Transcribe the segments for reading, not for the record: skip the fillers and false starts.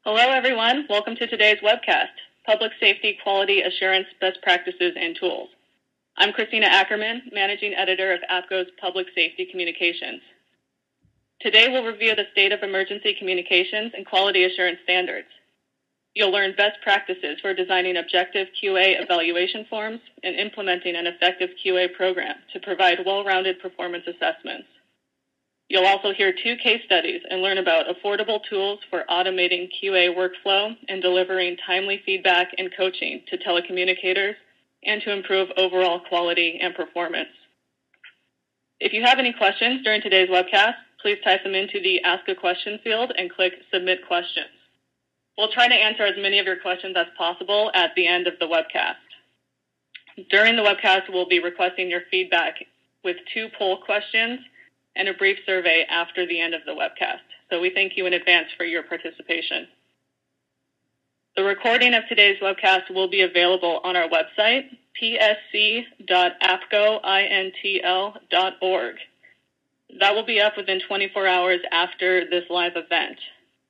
Hello, everyone. Welcome to today's webcast, Public Safety Quality Assurance Best Practices and Tools. I'm Christina Ackerman, Managing Editor of APCO's Public Safety Communications. Today, we'll review the state of emergency communications and quality assurance standards. You'll learn best practices for designing objective QA evaluation forms and implementing an effective QA program to provide well-rounded performance assessments. You'll also hear 2 case studies and learn about affordable tools for automating QA workflow and delivering timely feedback and coaching to telecommunicators and to improve overall quality and performance. If you have any questions during today's webcast, please type them into the Ask a Question field and click Submit Questions. We'll try to answer as many of your questions as possible at the end of the webcast. During the webcast, we'll be requesting your feedback with 2 poll questions and a brief survey after the end of the webcast. So we thank you in advance for your participation. The recording of today's webcast will be available on our website, psc.apcointl.org. That will be up within 24 hours after this live event.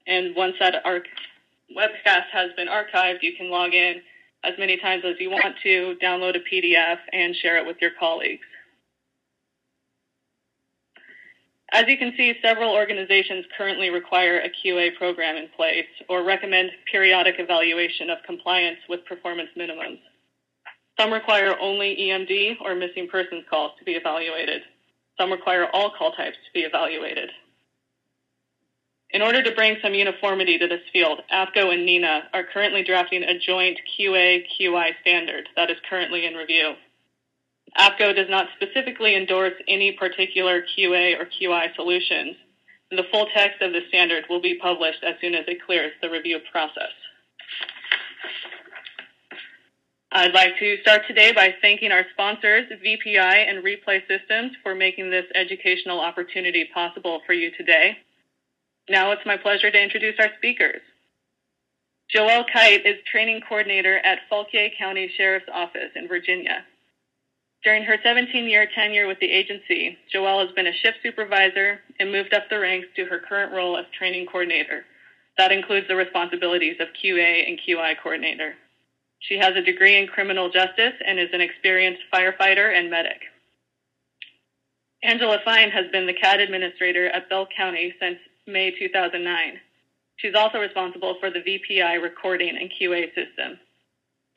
And once that our webcast has been archived, you can log in as many times as you want to, download a PDF, and share it with your colleagues. As you can see, several organizations currently require a QA program in place or recommend periodic evaluation of compliance with performance minimums. Some require only EMD or missing persons calls to be evaluated. Some require all call types to be evaluated. In order to bring some uniformity to this field, APCO and NENA are currently drafting a joint QA-QI standard that is currently in review. APCO does not specifically endorse any particular QA or QI solutions. The full text of the standard will be published as soon as it clears the review process. I'd like to start today by thanking our sponsors, VPI and Replay Systems, for making this educational opportunity possible for you today. Now it's my pleasure to introduce our speakers. Joelle Kite is Training Coordinator at Fauquier County Sheriff's Office in Virginia. During her 17-year tenure with the agency, Joelle has been a shift supervisor and moved up the ranks to her current role as training coordinator. That includes the responsibilities of QA and QI coordinator. She has a degree in criminal justice and is an experienced firefighter and medic. Angela Fine has been the CAD administrator at Bell County since May 2009. She's also responsible for the VPI recording and QA system.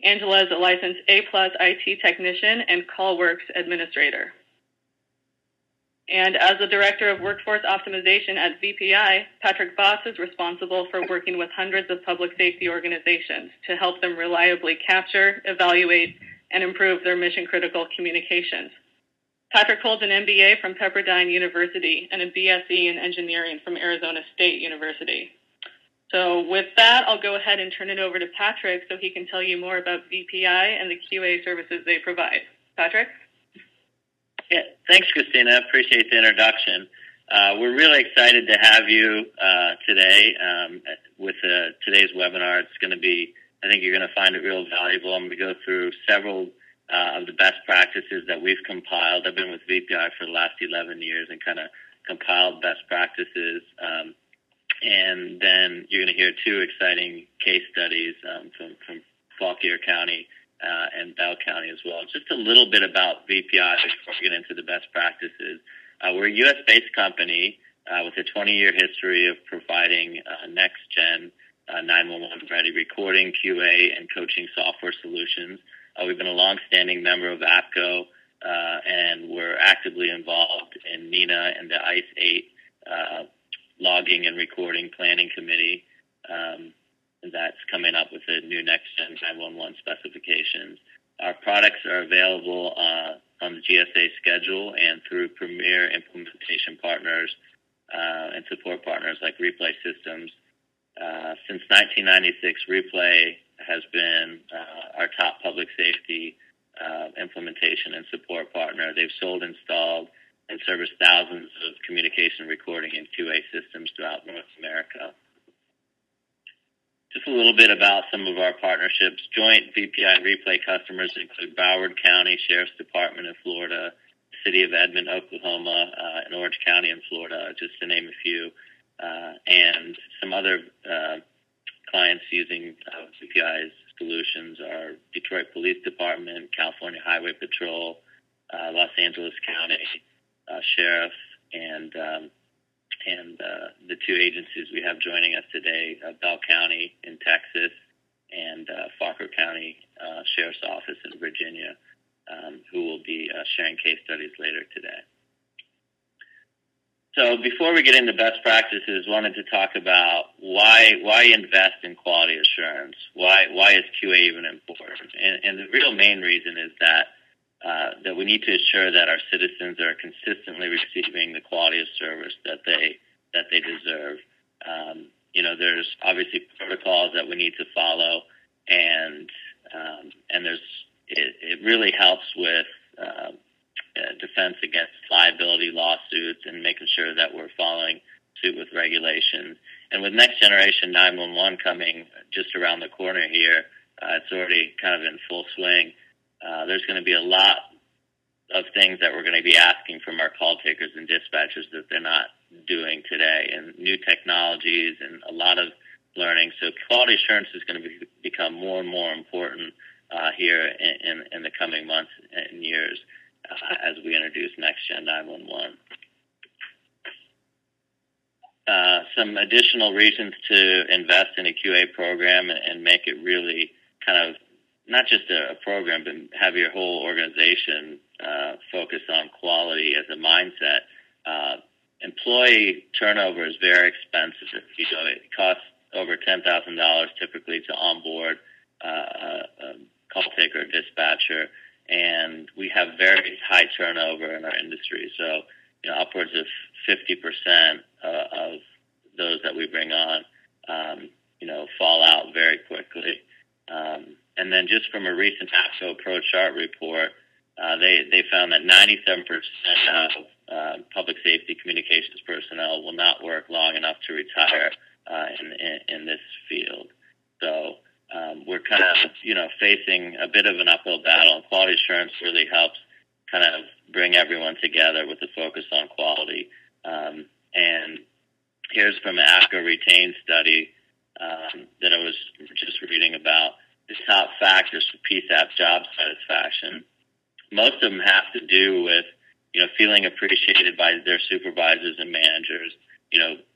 Angela is a licensed A+ IT technician and CallWorks administrator. And as the Director of Workforce Optimization at VPI, Patrick Voss is responsible for working with hundreds of public safety organizations to help them reliably capture, evaluate, and improve their mission-critical communications. Patrick holds an MBA from Pepperdine University and a BSc in engineering from Arizona State University. So with that, I'll go ahead and turn it over to Patrick so he can tell you more about VPI and the QA services they provide. Patrick? Yeah, thanks, Christina. Appreciate the introduction. We're really excited to have you today with today's webinar. It's going to be, I think you're going to find it real valuable. I'm going to go through several of the best practices that we've compiled. I've been with VPI for the last 11 years and kind of compiled best practices. And then you're going to hear 2 exciting case studies from Fauquier County and Bell County as well. Just a little bit about VPI before we get into the best practices. We're a U.S.-based company with a 20-year history of providing next-gen 911-ready recording, QA, and coaching software solutions. We've been a long-standing member of APCO, and we're actively involved in NENA and the ICE 8 logging and recording planning committee that's coming up with the new next-gen 911 specifications. Our products are available on the GSA schedule and through premier implementation partners and support partners like Replay Systems. Since 1996, Replay has been our top public safety implementation and support partner. They've sold, installed, and service thousands of communication recording and QA systems throughout North America. Just a little bit about some of our partnerships. Joint VPI and Replay customers include Broward County Sheriff's Department in Florida, the City of Edmond, Oklahoma, and Orange County in Florida, just to name a few, and some other clients using VPI's solutions are Detroit Police Department, California Highway Patrol, Los Angeles County Sheriff, and the two agencies we have joining us today, Bell County in Texas and Fauquier County Sheriff's Office in Virginia, who will be sharing case studies later today. So before we get into best practices, wanted to talk about why invest in quality assurance. Why is QA even important? And the real main reason is that we need to ensure that our citizens are consistently receiving the quality of service that they deserve. There's obviously protocols that we need to follow, and it really helps with defense against liability lawsuits and making sure that we're following suit with regulations. And with next generation 911 coming just around the corner here, it's already kind of in full swing. There's going to be a lot of things that we're going to be asking from our call takers and dispatchers that they're not doing today, and new technologies and a lot of learning. So quality assurance is going to become more and more important here in the coming months and years as we introduce Next Gen 911. Some additional reasons to invest in a QA program and make it really kind of not just a program, but have your whole organization focus on quality as a mindset. Employee turnover is very expensive. It costs over $10,000 typically to onboard a call taker or dispatcher, and we have very high turnover in our industry. So, upwards of 50% of those that we bring on, fall out very quickly. And then just from a recent APCO Pro Chart report, they found that 97% of public safety communications personnel will not work long enough to retire in this field. So we're kind of, facing a bit of an uphill battle, and quality assurance really helps kind of bring everyone together with a focus on quality. And here's from an APCO Retain study that I was just reading about. The top factors for PSAP job satisfaction. Most of them have to do with, feeling appreciated by their supervisors and managers.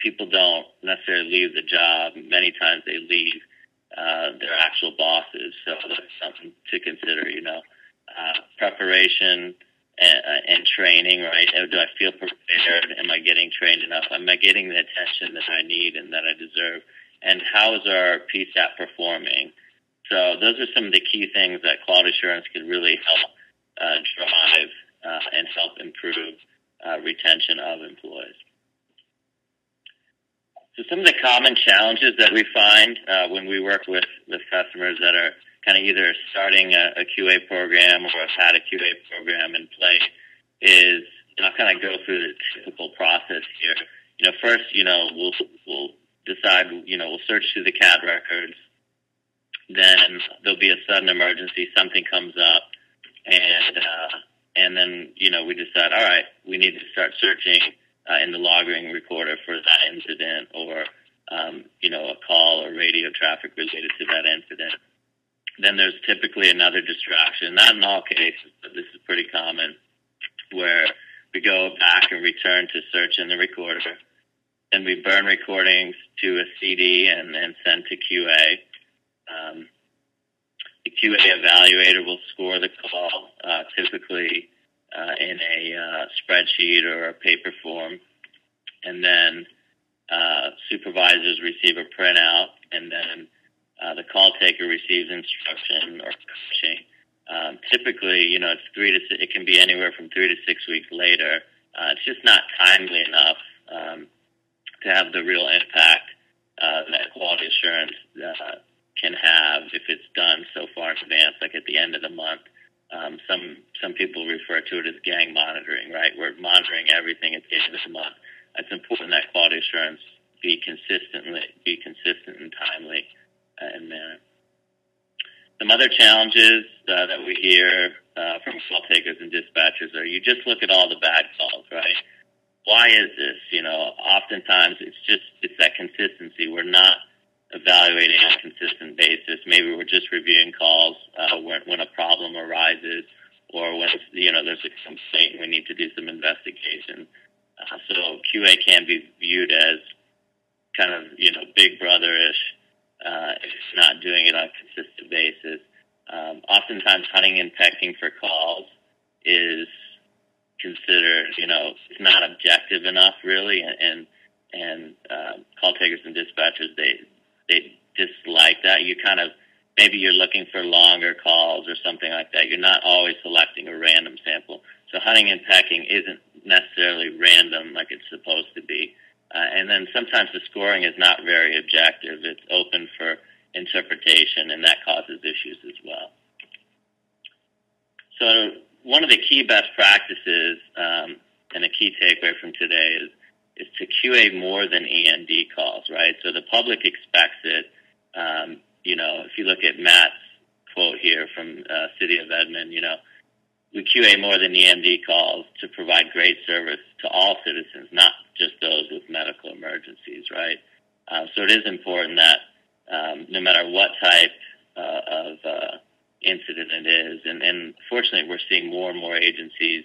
People don't necessarily leave the job. Many times they leave their actual bosses. So that's something to consider, preparation and training, right? Do I feel prepared? Am I getting trained enough? Am I getting the attention that I need and that I deserve? And how is our PSAP performing? So those are some of the key things that quality assurance can really help drive and help improve retention of employees. So some of the common challenges that we find when we work with customers that are kind of either starting a QA program or have had a QA program in place is, I'll kind of go through the typical process here. First, we'll decide, we'll search through the CAD records. Then there'll be a sudden emergency, something comes up, and then, we decide, all right, we need to start searching in the logging recorder for that incident or, a call or radio traffic related to that incident. Then there's typically another distraction, not in all cases, but this is pretty common, where we go back and return to search in the recorder. Then we burn recordings to a CD and send to QA. The QA evaluator will score the call, typically in a spreadsheet or a paper form. And then supervisors receive a printout, and then the call taker receives instruction or coaching. Typically, it can be anywhere from 3 to 6 weeks later. It's just not timely enough to have the real impact that quality assurance can have if it's done so far in advance, like at the end of the month. Some people refer to it as gang monitoring, right? We're monitoring everything at the end of the month. It's important that quality assurance be consistent and timely in manner. Some other challenges that we hear from call takers and dispatchers are you just look at all the bad calls, right? Why is this? Oftentimes it's that consistency. We're not evaluating on a consistent basis. Maybe we're just reviewing calls when a problem arises, or when there's a complaint and we need to do some investigation. So QA can be viewed as kind of big brother-ish if it's not doing it on a consistent basis. Oftentimes, hunting and pecking for calls is considered, it's not objective enough, really, and call takers and dispatchers, they dislike that. Maybe you're looking for longer calls or something like that. You're not always selecting a random sample. So hunting and pecking isn't necessarily random like it's supposed to be. And then sometimes the scoring is not very objective. It's open for interpretation, and that causes issues as well. So one of the key best practices and a key takeaway from today is to QA more than END calls, right? So the public expects it. If you look at Matt's quote here from City of Edmond, we QA more than END calls to provide great service to all citizens, not just those with medical emergencies, right? So it is important that no matter what type of incident it is, and fortunately we're seeing more and more agencies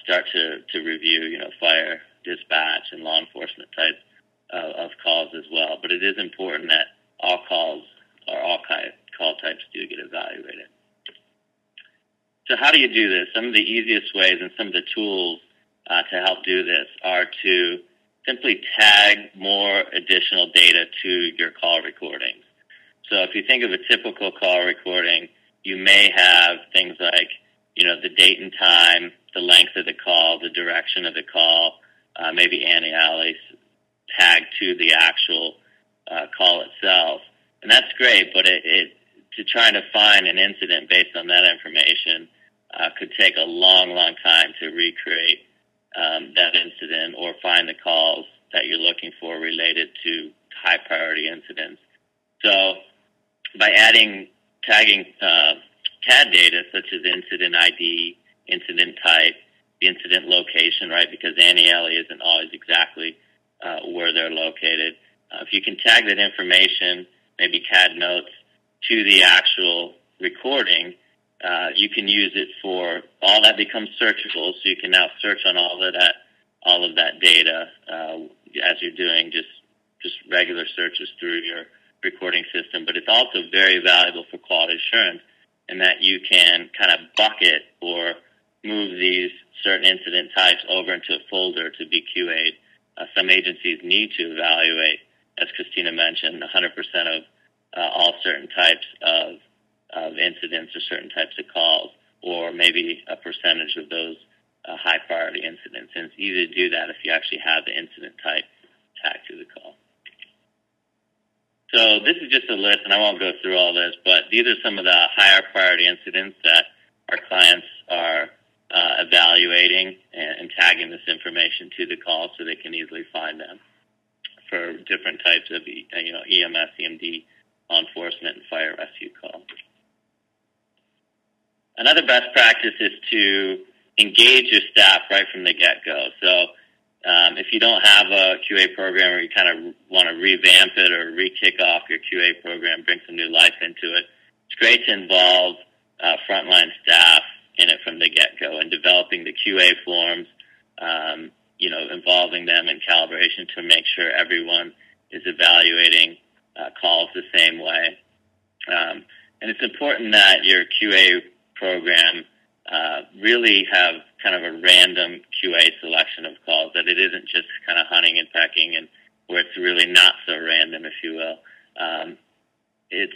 start to review, fire, dispatch, and law enforcement types of calls as well. But it is important that all calls or all call types do get evaluated. So how do you do this? Some of the easiest ways and some of the tools to help do this are to simply tag more additional data to your call recordings. So if you think of a typical call recording, you may have things like, the date and time, the length of the call, the direction of the call, maybe anti-alias tagged to the actual call itself. And that's great, but to try to find an incident based on that information could take a long, long time to recreate that incident or find the calls that you're looking for related to high priority incidents. So by tagging CAD data such as incident ID, incident type, the incident location, right, because anti-ali isn't always exactly where they're located. If you can tag that information, maybe CAD notes, to the actual recording, you can use it for all that becomes searchable. So you can now search on all of that data as you're doing just regular searches through your recording system. But it's also very valuable for quality assurance in that you can kind of bucket or move these certain incident types over into a folder to be QA'd. Some agencies need to evaluate, as Christina mentioned, 100% of all certain types of incidents or certain types of calls, or maybe a percentage of those high priority incidents. And it's easy to do that if you actually have the incident type tagged to the call. So this is just a list, and I won't go through all this, but these are some of the higher priority incidents that our clients are evaluating and tagging this information to the call so they can easily find them for different types of EMS, EMD, law enforcement, and fire rescue calls. Another best practice is to engage your staff right from the get-go. So if you don't have a QA program or you kind of want to revamp it or re-kick off your QA program, bring some new life into it, it's great to involve frontline staff in it from the get-go and developing the QA forms, involving them in calibration to make sure everyone is evaluating calls the same way. And it's important that your QA program really have kind of a random QA selection of calls, that it isn't just kind of hunting and pecking and where it's really not so random, if you will. It's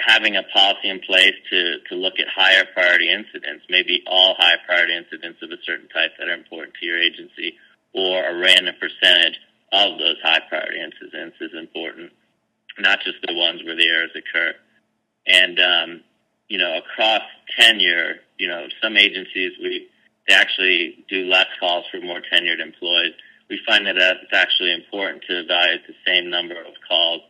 having a policy in place to look at higher priority incidents, maybe all high priority incidents of a certain type that are important to your agency, or a random percentage of those high priority incidents is important, not just the ones where the errors occur. And, across tenure, some agencies, they actually do less calls for more tenured employees. We find that it's actually important to evaluate the same number of calls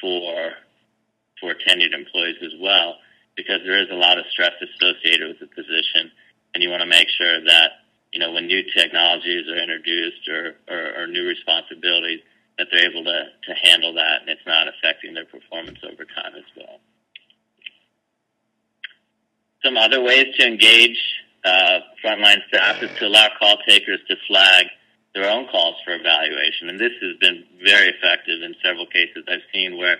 for tenured employees as well, because there is a lot of stress associated with the position, and you want to make sure that, when new technologies are introduced or new responsibilities, that they're able to handle that, and it's not affecting their performance over time as well. Some other ways to engage frontline staff is to allow call takers to flag their own calls for evaluation, and this has been very effective in several cases I've seen where,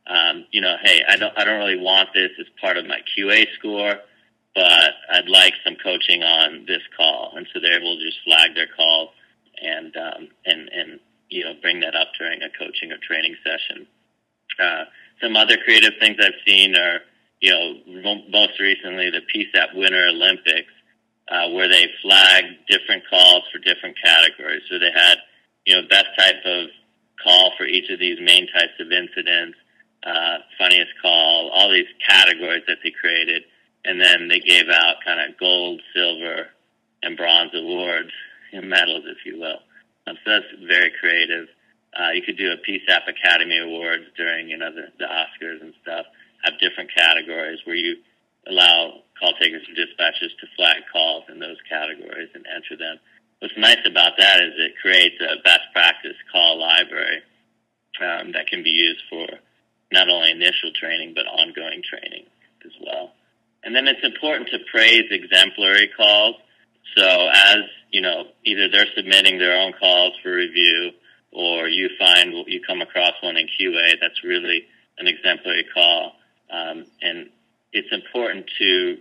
hey, I don't really want this as part of my QA score, but I'd like some coaching on this call, and so they're able to just flag their call and bring that up during a coaching or training session. Some other creative things I've seen are, most recently the PSAP Winter Olympics, where they flagged different calls for different categories. So they had, best type of call for each of these main types of incidents, funniest call, all these categories that they created, and then they gave out kind of gold, silver, and bronze awards, medals, if you will. So that's very creative. You could do a PSAP Academy Awards during, the Oscars and stuff, have different categories where you allow call takers and dispatchers to flag calls in those categories and enter them. What's nice about that is it creates a best practice call library that can be used for not only initial training but ongoing training as well. And then it's important to praise exemplary calls. So as, either they're submitting their own calls for review or you come across one in QA that's really an exemplary call. And it's important to you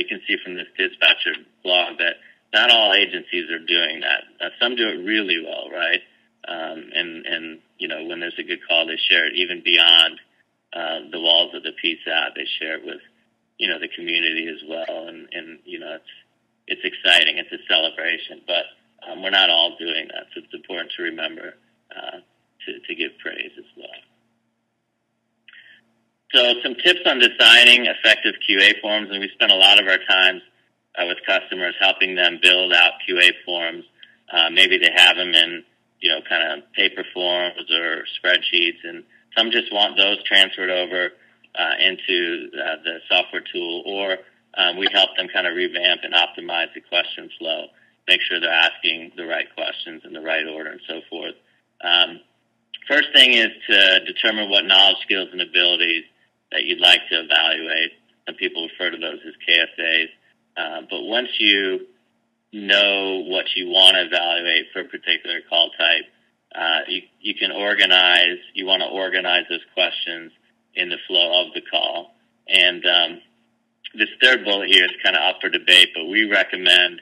can see from this dispatcher blog that not all agencies are doing that. Some do it really well, right? And when there's a good call, they share it even beyond the walls of the PSAP. They share it with, the community as well. And it's exciting. It's a celebration. But we're not all doing that. So it's important to remember to give praise as well. So some tips on designing effective QA forms, and we spend a lot of our time with customers helping them build out QA forms. Maybe they have them in, kind of paper forms or spreadsheets, and some just want those transferred over into the software tool, or we help them kind of revamp and optimize the question flow, make sure they're asking the right questions in the right order and so forth. First thing is to determine what knowledge, skills, and abilities that you'd like to evaluate. Some people refer to those as KSAs. But once you know what you want to evaluate for a particular call type, you want to organize those questions in the flow of the call. And this third bullet here is kind of up for debate, but we recommend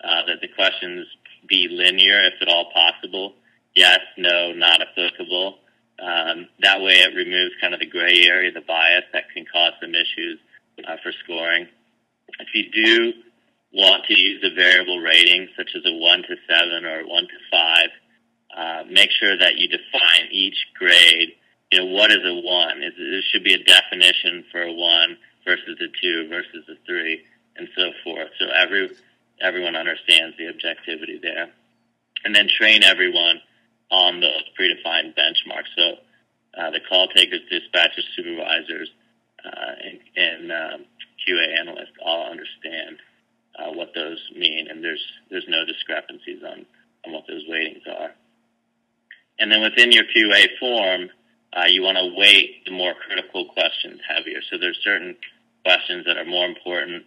that the questions be linear if at all possible. Yes, no, not applicable. That way it removes kind of the gray area, the bias that can cause some issues for scoring. If you do want to use a variable rating, such as a 1 to 7 or 1 to 5, make sure that you define each grade. What is a 1? There should be a definition for a 1 versus a 2 versus a 3, and so forth. So everyone understands the objectivity there. And then train everyone on those predefined benchmarks. So the call takers, dispatchers, supervisors, and QA analysts all understand what those mean, and there's no discrepancies on what those weightings are. And then within your QA form, you want to weight the more critical questions heavier. So there's certain questions that are more important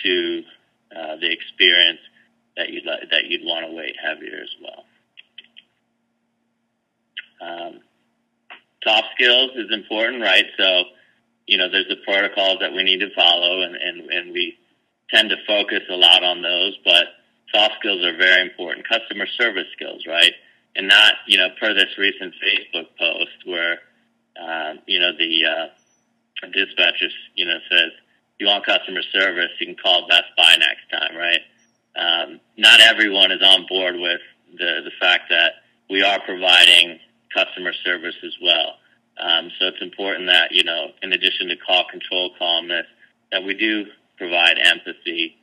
to the experience that you'd want to weight heavier as well. Soft skills is important, right? So, there's the protocols that we need to follow, and we tend to focus a lot on those, but soft skills are very important. Customer service skills, right? And not, per this recent Facebook post where, the dispatcher, says, you want customer service, you can call Best Buy next time, right? Not everyone is on board with the fact that we are providing customer service as well. So it's important that, in addition to call control, calmness, that we do provide empathy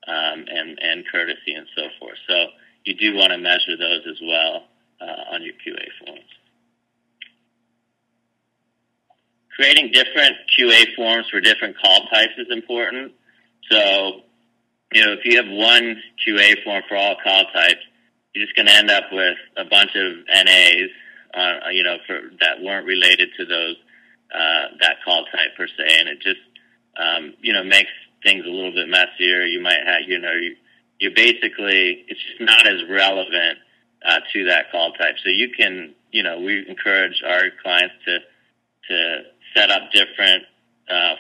and courtesy and so forth. So you do want to measure those as well on your QA forms. Creating different QA forms for different call types is important. So, if you have one QA form for all call types, you're just going to end up with a bunch of NAs, that weren't related to those that call type per se, and it just makes things a little bit messier. You might have you're basically, it's just not as relevant to that call type. So you can, we encourage our clients to set up different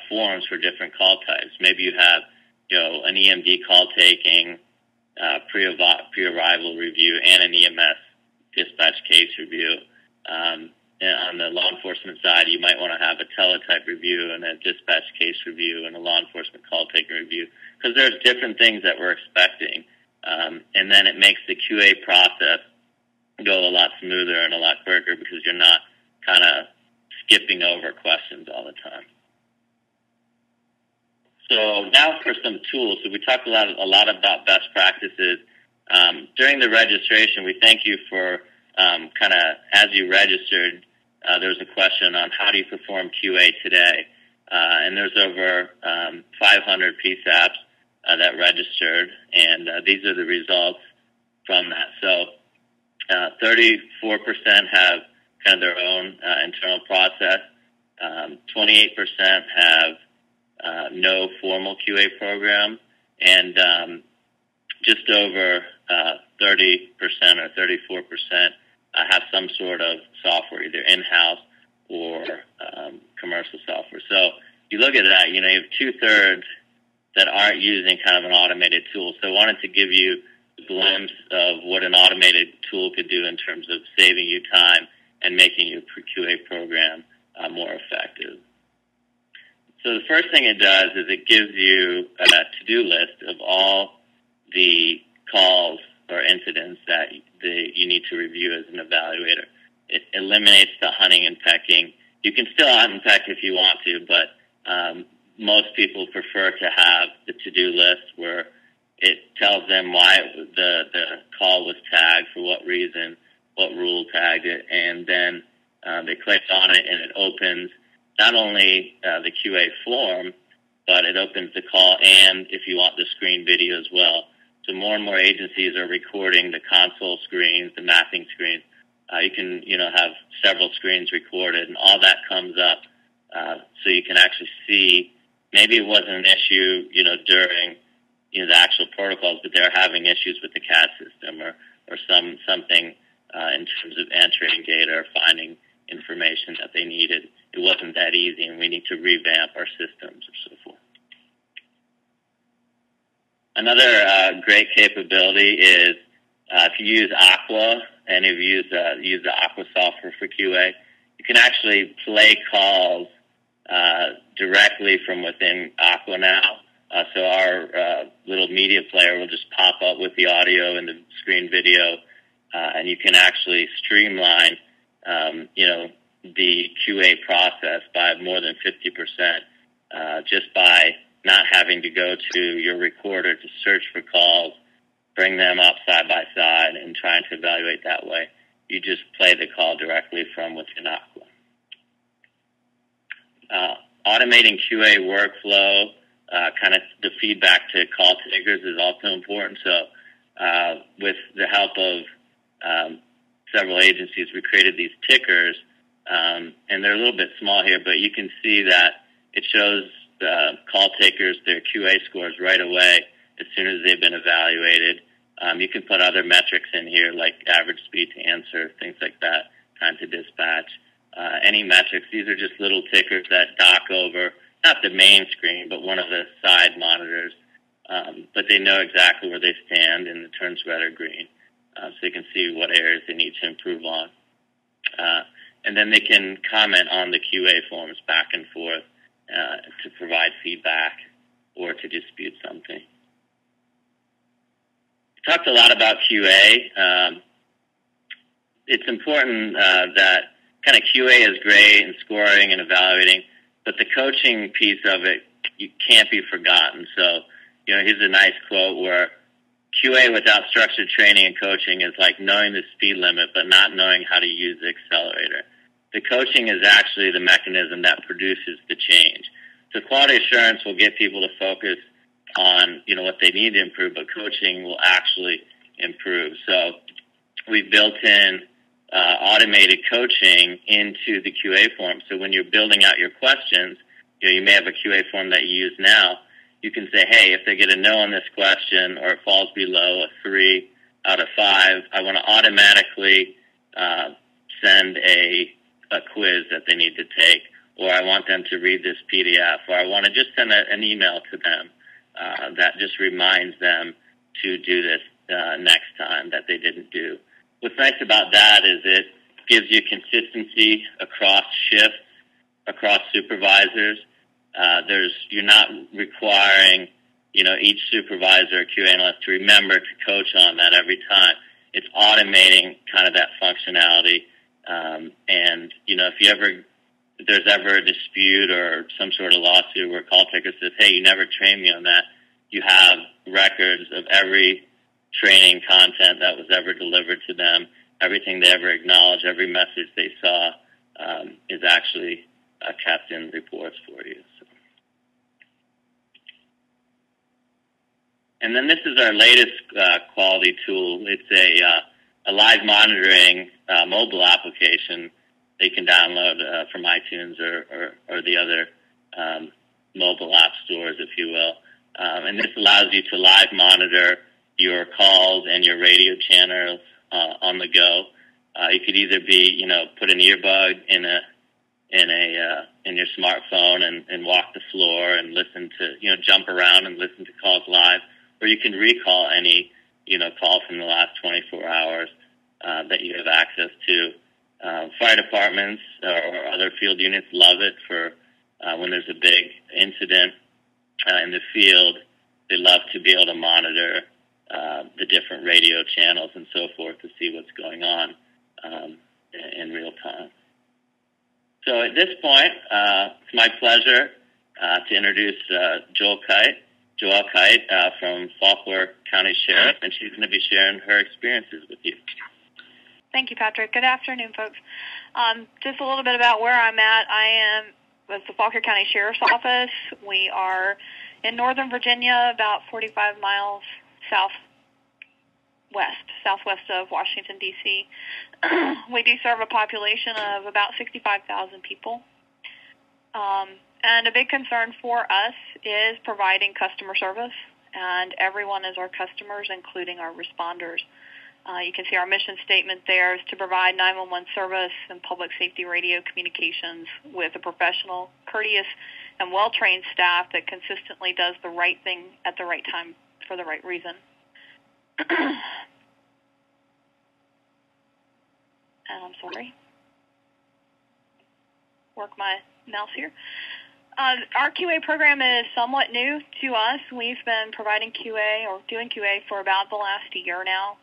forms for different call types. Maybe you have, an EMD call taking, pre-arrival review, and an EMS dispatch case review. And on the law enforcement side, you might want to have a teletype review and a dispatch case review and a law enforcement call taking review, because there's different things that we're expecting. And then it makes the QA process go a lot smoother and a lot quicker, because you're not kind of skipping over questions all the time. So now for some tools. So we talked a lot about best practices. During the registration, we thank you for as you registered, there was a question on how do you perform QA today. And there's over 500 PSAPs that registered, and these are the results from that. So 34% have kind of their own internal process. 28% have no formal QA program, and just over 30% or 34% have some sort of software, either in-house or commercial software. So you look at that, you have 2/3 that aren't using kind of an automated tool. So I wanted to give you a glimpse of what an automated tool could do in terms of saving you time and making your QA program more effective. So the first thing it does is it gives you a to-do list of all the calls or incidents that you need to review as an evaluator. It eliminates the hunting and pecking. You can still hunt and peck if you want to, but most people prefer to have the to-do list where it tells them why the call was tagged, for what reason, what rule tagged it, and then they click on it and it opens not only the QA form, but it opens the call and, if you want, the screen video as well. So more and more agencies are recording the console screens, the mapping screens. You can, have several screens recorded, and all that comes up so you can actually see. Maybe it wasn't an issue, during the actual protocols, but they're having issues with the CAD system or something in terms of entering data or finding information that they needed. It wasn't that easy, and we need to revamp our systems or so forth. Another great capability is if you use Aqua, and if you use the Aqua software for QA, you can actually play calls directly from within Aqua now. So our little media player will just pop up with the audio and the screen video, and you can actually streamline, the QA process by more than 50%, just by not having to go to your recorder to search for calls, bring them up side by side, and trying to evaluate that way. You just play the call directly from within Aqua. Automating QA workflow, kind of the feedback to call takers is also important. So with the help of several agencies, we created these tickers, and they're a little bit small here, but you can see that it shows the call takers their QA scores right away as soon as they've been evaluated. You can put other metrics in here, like average speed to answer, things like that, time to dispatch. Any metrics, these are just little tickers that dock over, not the main screen, but one of the side monitors. But they know exactly where they stand, and it turns red or green. So you can see what areas they need to improve on. And then they can comment on the QA forms back and forth to provide feedback or to dispute something. We talked a lot about QA. It's important that kind of QA is great in scoring and evaluating, but the coaching piece of it, you can't be forgotten. So, here's a nice quote where QA without structured training and coaching is like knowing the speed limit but not knowing how to use the accelerator. The coaching is actually the mechanism that produces the change. So quality assurance will get people to focus on, what they need to improve, but coaching will actually improve. So we've built in automated coaching into the QA form. So when you're building out your questions, you may have a QA form that you use now. You can say, hey, if they get a no on this question or it falls below a 3 out of 5, I want to automatically send a quiz that they need to take, or I want them to read this PDF, or I want to just send an email to them that just reminds them to do this next time that they didn't do. What's nice about that is it gives you consistency across shifts, across supervisors. You're not requiring, each supervisor or QA analyst to remember to coach on that every time. It's automating kind of that functionality. And, if there's ever a dispute or some sort of lawsuit where a call taker says, hey, you never trained me on that, you have records of every training content that was ever delivered to them, everything they ever acknowledged, every message they saw is actually kept in reports for you. So. And then this is our latest quality tool. It's a live monitoring mobile application that you can download from iTunes or the other mobile app stores, if you will. And this allows you to live monitor your calls and your radio channels on the go. You could either be, put an earbud in your smartphone and walk the floor and listen to, jump around and listen to calls live, or you can recall any, call from the last 24 hours that you have access to. Fire departments or other field units love it for when there's a big incident in the field. They love to be able to monitor the different radio channels and so forth to see what's going on in real time. So at this point, it's my pleasure to introduce Joelle Kite from Fauquier County Sheriff, and she's going to be sharing her experiences with you. Thank you, Patrick. Good afternoon, folks. Just a little bit about where I'm at. I am with the Fauquier County Sheriff's Office. We are in Northern Virginia, about 45 miles southwest of Washington, D.C. We do serve a population of about 65,000 people. And a big concern for us is providing customer service, and everyone is our customers, including our responders. You can see our mission statement there is to provide 911 service and public safety radio communications with a professional, courteous, and well-trained staff that consistently does the right thing at the right time for the right reason. And I'm sorry. Work my mouse here. Our QA program is somewhat new to us. We've been providing QA or doing QA for about the last year now.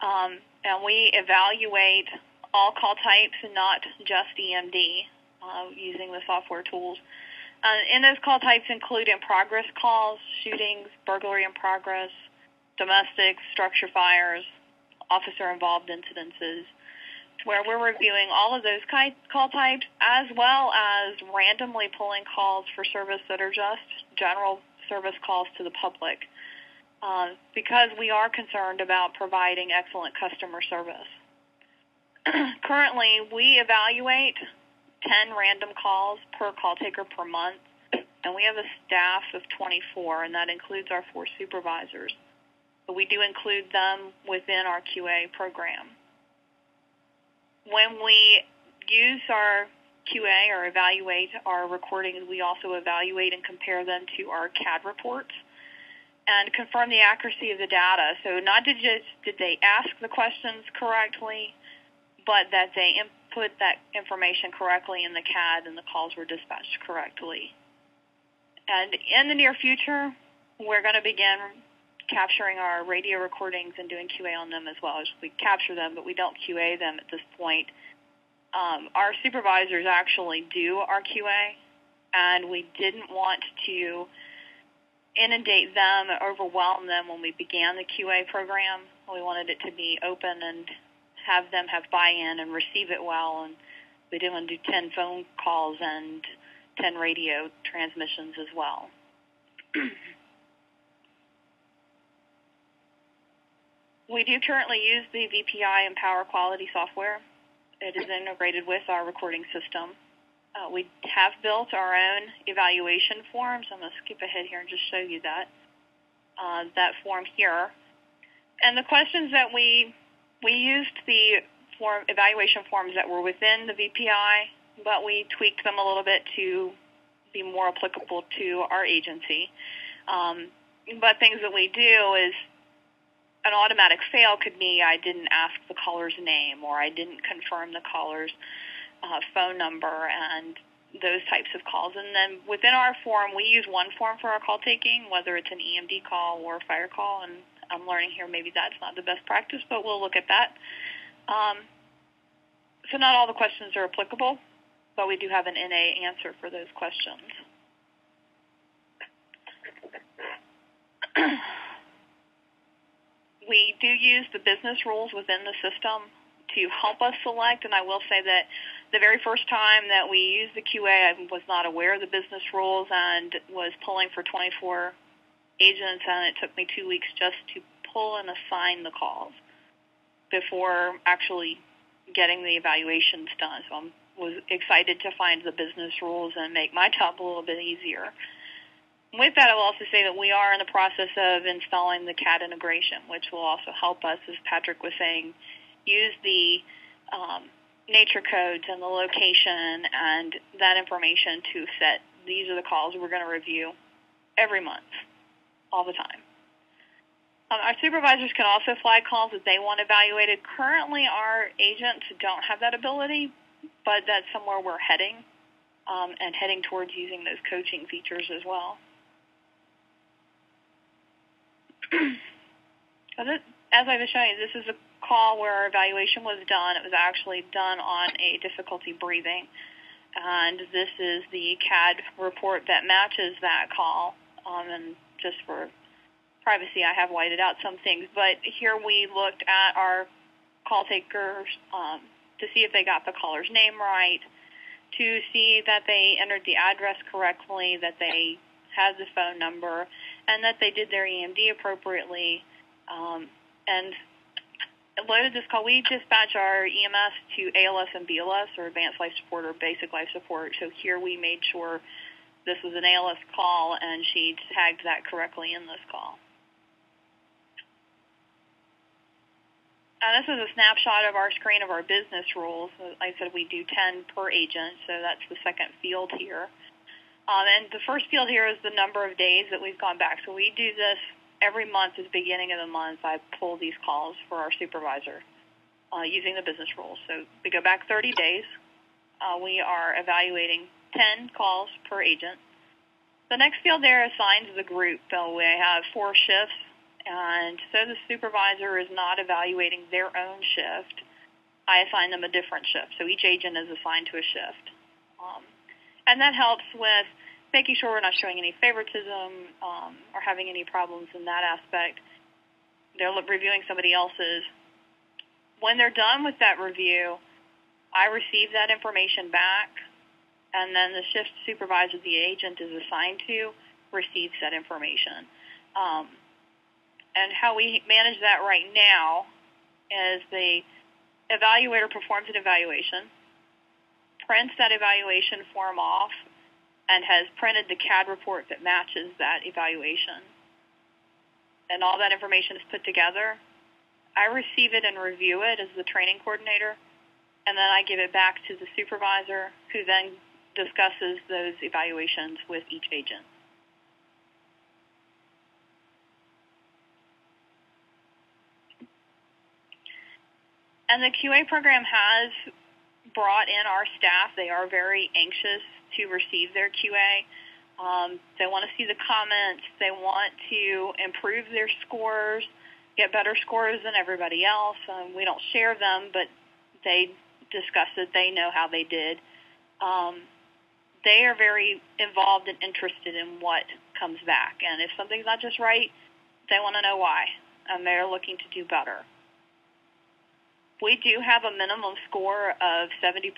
And we evaluate all call types and not just EMD using the software tools. And those call types include in-progress calls, shootings, burglary in progress, domestic, structure fires, officer-involved incidences, where we're reviewing all of those call types as well as randomly pulling calls for service that are just general service calls to the public. Because we are concerned about providing excellent customer service. Currently, we evaluate 10 random calls per call taker per month, and we have a staff of 24, and that includes our 4 supervisors. But we do include them within our QA program. When we use our QA or evaluate our recordings, we also evaluate and compare them to our CAD reports and confirm the accuracy of the data. So not did they ask the questions correctly, but that they input that information correctly in the CAD and the calls were dispatched correctly. And in the near future, we're going to begin capturing our radio recordings and doing QA on them as well. We capture them, but we don't QA them at this point. Our supervisors actually do our QA, and we didn't want to inundate them, overwhelm them when we began the QA program. We wanted it to be open and have them have buy-in and receive it well. And we didn't want to do 10 phone calls and 10 radio transmissions as well. We do currently use the VPI and Power Quality software. It is integrated with our recording system. We have built our own evaluation forms. I'm going to skip ahead here and just show you that form here. And the questions that we used the evaluation forms that were within the VPI, but we tweaked them a little bit to be more applicable to our agency. But things that we do is an automatic fail could be I didn't ask the caller's name, or I didn't confirm the caller's phone number, and those types of calls. And then within our form, we use one form for our call taking, whether it's an EMD call or a fire call. And I'm learning here maybe that's not the best practice, but we'll look at that. So not all the questions are applicable, but we do have an NA answer for those questions. We do use the business rules within the system to help us select, and I will say that the very first time that we used the QA, I was not aware of the business rules and was pulling for 24 agents, and it took me 2 weeks just to pull and assign the calls before actually getting the evaluations done. So I was excited to find the business rules and make my job a little bit easier. With that, I will also say that we are in the process of installing the CAD integration, which will also help us, as Patrick was saying, use the nature codes and the location and that information to set these are the calls we're going to review every month, all the time. Our supervisors can also flag calls that they want evaluated. Currently, our agents don't have that ability, but that's somewhere we're heading, and heading towards using those coaching features as well. As I was showing you, this is a call where our evaluation was done. It was actually done on a difficulty breathing, and this is the CAD report that matches that call. And just for privacy, I have whited out some things, but here we looked at our call takers to see if they got the caller's name right, to see that they entered the address correctly, that they had the phone number, and that they did their EMD appropriately. And loaded this call. We dispatch our EMS to ALS and BLS, or Advanced Life Support or Basic Life Support. So here we made sure this was an ALS call, and she tagged that correctly in this call. This is a snapshot of our screen of our business rules. Like I said, we do 10 per agent, so that's the second field here. And the first field here is the number of days that we've gone back. So we do this every month at the beginning of the month. I pull these calls for our supervisor using the business rules. So we go back 30 days. We are evaluating 10 calls per agent. The next field there assigns the group. So we have 4 shifts, and so the supervisor is not evaluating their own shift. I assign them a different shift. So each agent is assigned to a shift. And that helps with making sure we're not showing any favoritism or having any problems in that aspect. They're reviewing somebody else's. When they're done with that review, I receive that information back, and then the shift supervisor the agent is assigned to receives that information. And how we manage that right now is the evaluator performs an evaluation, prints that evaluation form off, and has printed the CAD report that matches that evaluation. And all that information is put together. I receive it and review it as the training coordinator, and then I give it back to the supervisor, who then discusses those evaluations with each agent. And the QA program has brought in our staff. They are very anxious to receive their QA. They want to see the comments. They want to improve their scores, get better scores than everybody else. We don't share them, but they discuss it. They know how they did. They are very involved and interested in what comes back. And if something's not just right, they want to know why, and they're looking to do better. We do have a minimum score of 70%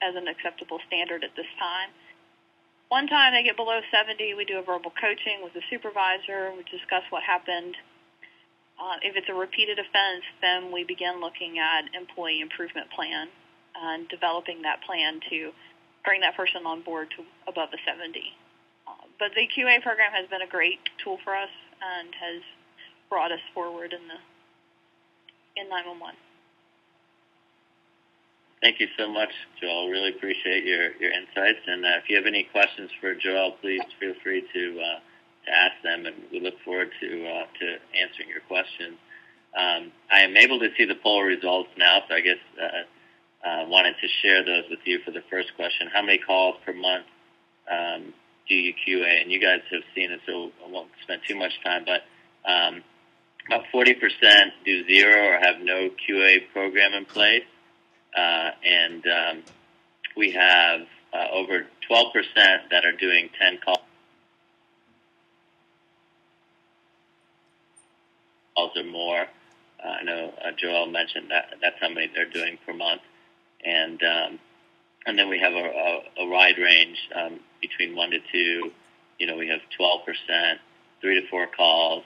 as an acceptable standard at this time. One time they get below 70, we do a verbal coaching with the supervisor. We discuss what happened. If it's a repeated offense, then we begin looking at employee improvement plan and developing that plan to bring that person on board to above a 70. But the QA program has been a great tool for us and has brought us forward in 911. Thank you so much, Joel. Really appreciate your insights. And if you have any questions for Joel, please feel free to ask them, and we look forward to answering your questions. I am able to see the poll results now, so I guess wanted to share those with you for the first question. How many calls per month do you QA? And you guys have seen it, so I won't spend too much time, but about 40% do zero or have no QA program in place. And we have over 12% that are doing 10 calls or more. I know Joel mentioned that's how many they're doing per month. And then we have a wide range between 1 to 2. We have 12%, 3 to 4 calls,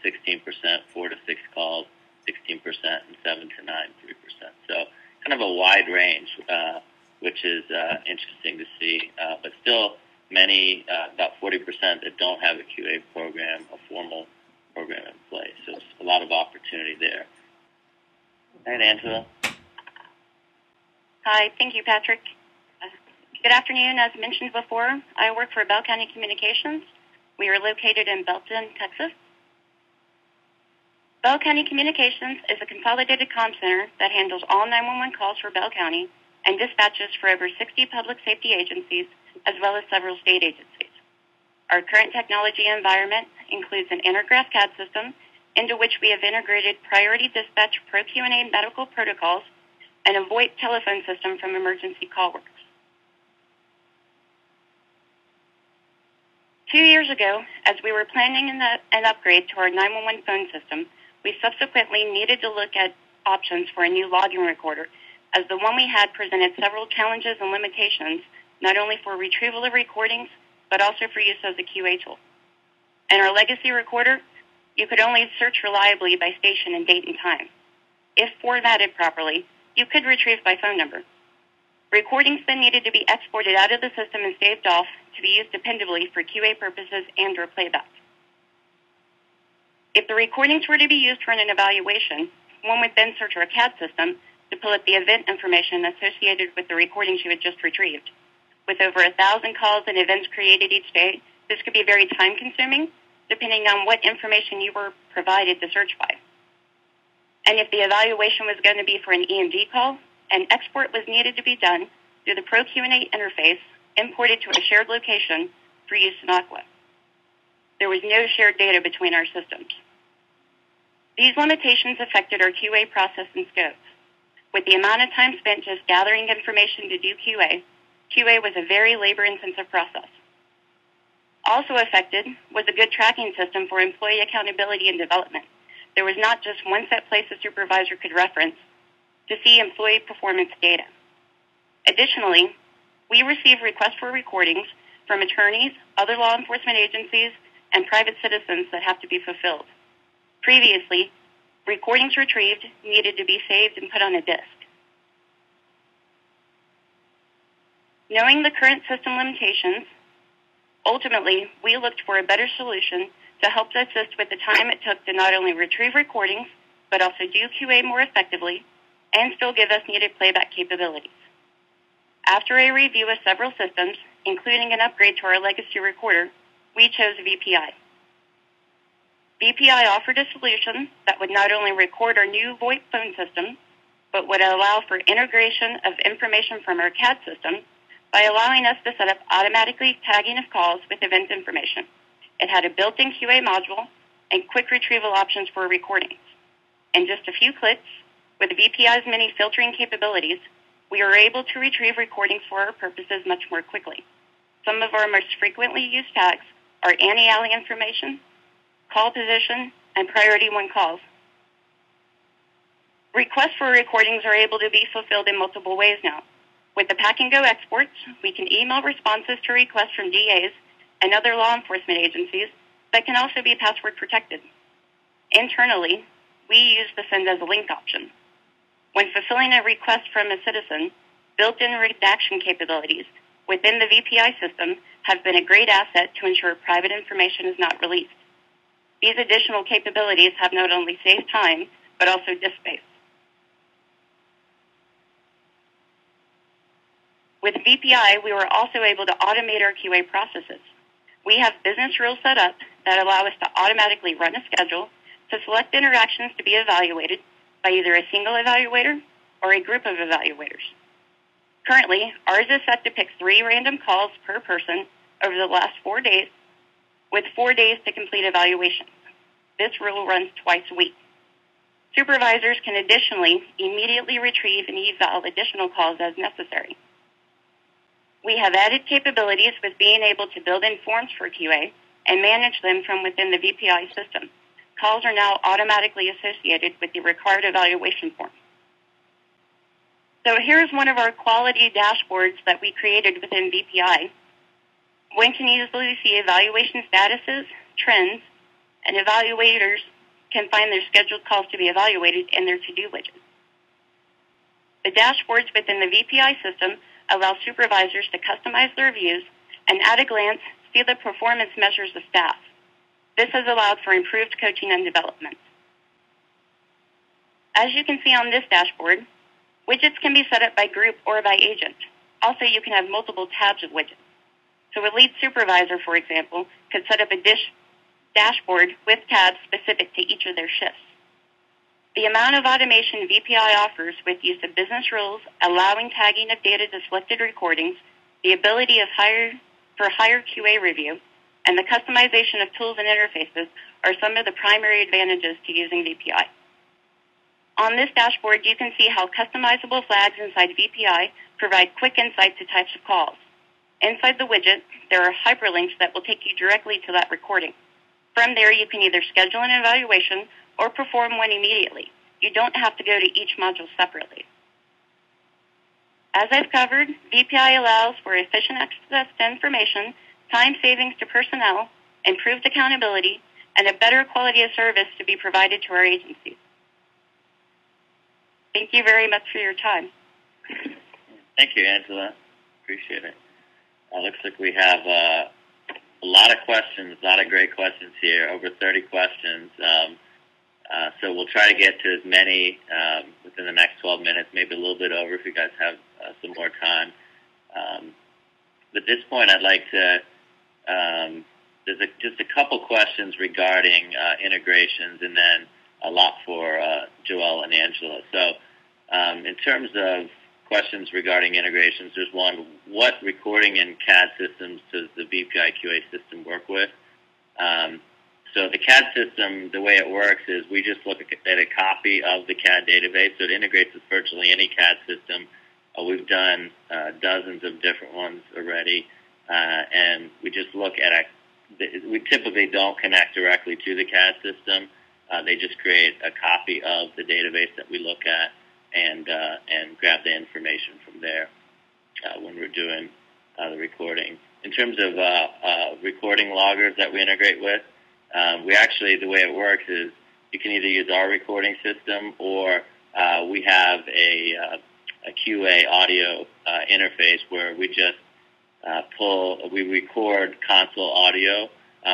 16%, 4 to 6 calls, 16%, and 7 to 9, 3%. So kind of a wide range, which is interesting to see. But still many, about 40% that don't have a QA program, a formal program in place. So it's a lot of opportunity there. All right, Angela. Hi, thank you, Patrick. Good afternoon. As mentioned before, I work for Bell County Communications. We are located in Belton, Texas. Bell County Communications is a consolidated comm center that handles all 911 calls for Bell County and dispatches for over 60 public safety agencies as well as several state agencies. Our current technology environment includes an Intergraph CAD system into which we have integrated priority dispatch pro Q&A medical protocols and a VoIP telephone system from Emergency CallWorks. 2 years ago, as we were planning an upgrade to our 911 phone system, we subsequently needed to look at options for a new logging recorder, as the one we had presented several challenges and limitations, not only for retrieval of recordings, but also for use as a QA tool. In our legacy recorder, you could only search reliably by station and date and time. If formatted properly, you could retrieve by phone number. Recordings then needed to be exported out of the system and saved off to be used dependably for QA purposes and or playback. If the recordings were to be used for an evaluation, one would then search our CAD system to pull up the event information associated with the recordings you had just retrieved. With over 1,000 calls and events created each day, this could be very time-consuming, depending on what information you were provided to search by. And if the evaluation was going to be for an EMD call, an export was needed to be done through the Pro Q&A interface, imported to a shared location for use in Aqua. There was no shared data between our systems. These limitations affected our QA process and scope. With the amount of time spent just gathering information to do QA was a very labor-intensive process. Also affected was a good tracking system for employee accountability and development. There was not just one set place a supervisor could reference to see employee performance data. Additionally, we receive requests for recordings from attorneys, other law enforcement agencies, and private citizens that have to be fulfilled. Previously, recordings retrieved needed to be saved and put on a disk. Knowing the current system limitations, ultimately, we looked for a better solution to help assist with the time it took to not only retrieve recordings, but also do QA more effectively and still give us needed playback capabilities. After a review of several systems, including an upgrade to our legacy recorder, we chose VPI. VPI offered a solution that would not only record our new VoIP phone system, but would allow for integration of information from our CAD system by allowing us to set up automatically tagging of calls with event information. It had a built-in QA module and quick retrieval options for recordings. In just a few clicks, with VPI's many filtering capabilities, we are able to retrieve recordings for our purposes much more quickly. Some of our most frequently used tags are anti-alley information, call position, and priority 1 calls. Requests for recordings are able to be fulfilled in multiple ways now. With the Pack and Go exports, we can email responses to requests from DAs and other law enforcement agencies that can also be password protected. Internally, we use the send as a link option. When fulfilling a request from a citizen, built-in redaction capabilities within the VPI system have been a great asset to ensure private information is not released. These additional capabilities have not only saved time, but also disk space. With VPI, we were also able to automate our QA processes. We have business rules set up that allow us to automatically run a schedule to select interactions to be evaluated by either a single evaluator or a group of evaluators. Currently, ours is set to pick 3 random calls per person over the last 4 days, with 4 days to complete evaluations. This rule runs twice a week. Supervisors can additionally immediately retrieve and eval additional calls as necessary. We have added capabilities with being able to build in forms for QA and manage them from within the VPI system. Calls are now automatically associated with the required evaluation form. So here's one of our quality dashboards that we created within VPI. One can easily see evaluation statuses, trends, and evaluators can find their scheduled calls to be evaluated in their to-do widget. The dashboards within the VPI system allow supervisors to customize their views and at a glance see the performance measures of staff. This has allowed for improved coaching and development. As you can see on this dashboard, widgets can be set up by group or by agent. Also, you can have multiple tabs of widgets. So a lead supervisor, for example, could set up a dashboard with tabs specific to each of their shifts. The amount of automation VPI offers with use of business rules, allowing tagging of data to selected recordings, the ability of for higher QA review, and the customization of tools and interfaces are some of the primary advantages to using VPI. On this dashboard, you can see how customizable flags inside VPI provide quick insight to types of calls. Inside the widget, there are hyperlinks that will take you directly to that recording. From there, you can either schedule an evaluation or perform one immediately. You don't have to go to each module separately. As I've covered, VPI allows for efficient access to information, time savings to personnel, improved accountability, and a better quality of service to be provided to our agencies. Thank you very much for your time. Thank you, Angela. Appreciate it. Looks like we have a lot of questions, a lot of great questions here, over 30 questions. So we'll try to get to as many within the next 12 minutes, maybe a little bit over if you guys have some more time. But at this point, I'd like to, there's just a couple questions regarding integrations and then a lot for Joelle and Angela. So in terms of questions regarding integrations, there's one, what recording and CAD systems does the VPI QA system work with? So the CAD system, the way it works is we just look at a copy of the CAD database, so it integrates with virtually any CAD system. We've done dozens of different ones already, and we just look at we typically don't connect directly to the CAD system. They just create a copy of the database that we look at and grab the information from there when we're doing the recording. In terms of recording loggers that we integrate with, we actually, the way it works is you can either use our recording system or we have a QA audio interface where we just we record console audio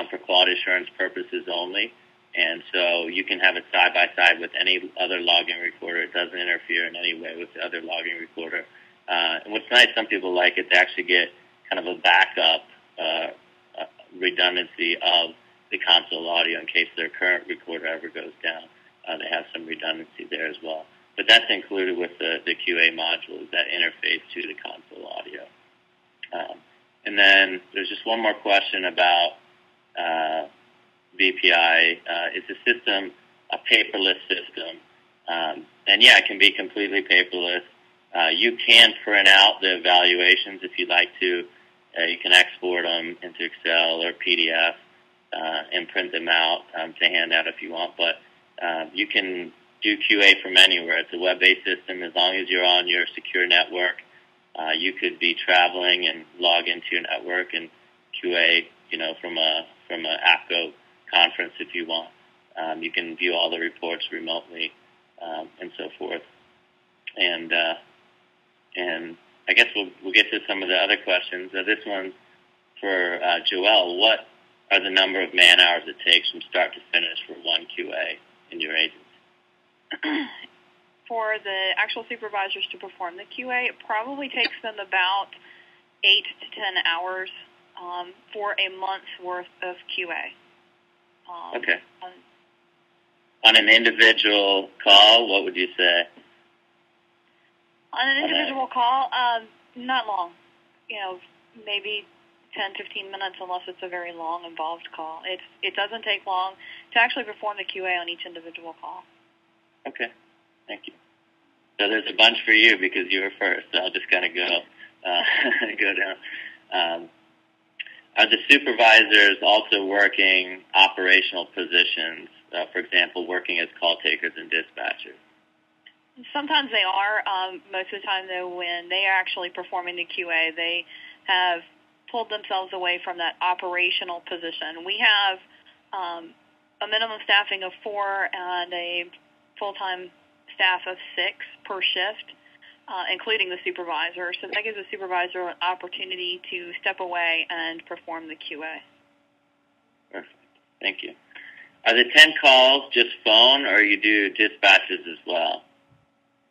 for quality assurance purposes only. And so you can have it side by side with any other logging recorder. It doesn't interfere in any way with the other logging recorder. And what's nice, some people like it to actually get kind of a backup redundancy of the console audio in case their current recorder ever goes down. They have some redundancy there as well. But that's included with the QA module, is that interface to the console audio. And then there's just one more question about VPI. Is the system a paperless system? And yeah, it can be completely paperless. You can print out the evaluations if you'd like to. You can export them into Excel or PDF and print them out to hand out if you want. But you can do QA from anywhere. It's a web-based system. As long as you're on your secure network, you could be traveling and log into your network and QA, from a APCO conference if you want. You can view all the reports remotely, and so forth. And I guess we'll get to some of the other questions. This one's for Joelle. What are the number of man hours it takes from start to finish for one QA in your agency? For the actual supervisors to perform the QA, it probably takes them about 8 to 10 hours for a month's worth of QA. Okay. On an individual call, what would you say? On an individual call, not long. Maybe 10, 15 minutes, unless it's a very long, involved call. It doesn't take long to actually perform the QA on each individual call. Okay. Thank you. So there's a bunch for you because you were first. So I'll just kind of go down. Are the supervisors also working operational positions, for example, working as call takers and dispatchers? Sometimes they are. Most of the time, though, when they are actually performing the QA, they have pulled themselves away from that operational position. We have a minimum staffing of 4 and a full-time staff of 6 per shift, including the supervisor. So that gives the supervisor an opportunity to step away and perform the QA. Perfect. Thank you. Are the 10 calls just phone, or you do dispatches as well?